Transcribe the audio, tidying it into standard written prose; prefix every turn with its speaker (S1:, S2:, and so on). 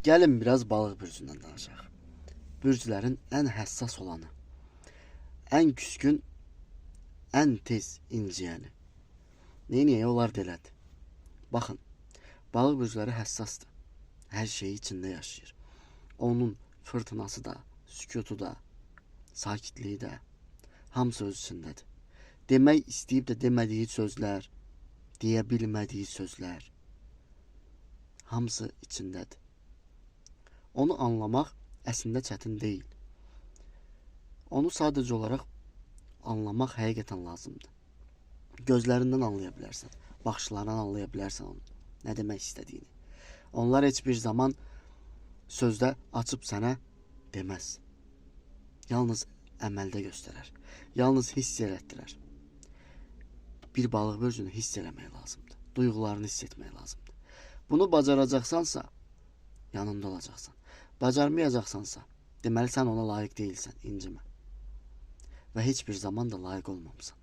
S1: Gəlin biraz balıq bürcündən danışaq. Bürclərin ən həssas olanı, ən küskün, ən tez inciyəni. Neyniyək, onlar da elədir. Baxın, balıq bürcləri həssasdır. Hər şeyi içində yaşayır. Onun fırtınası da, sükutu da, sakitliyi də hamısı öz içindədir. Demək istəyib də demədiyi sözlər, deyə bilmədiyi sözlər hamısı içindədir. Onu anlamaq əslində çətin deyil. Onu sadəcə olaraq anlamaq həqiqətən lazımdır. Gözlərindən anlaya bilərsən, baxışlarından anlaya bilərsən onun nə demək istədiyini. Onlar heç bir zaman sözdə açıb sənə deməz. Yalnız əməldə göstərər. Yalnız hiss elətdirər. Bir balıq börcünü hiss eləmək lazımdır. Duyğularını hiss etmək lazımdır. Bunu bacaracaqsansa, yanında olacaqsan. Bacarmayacaqsansa, deməli sən ona layiq deyilsən, incimə. Və heç bir zaman da layiq olmamısan.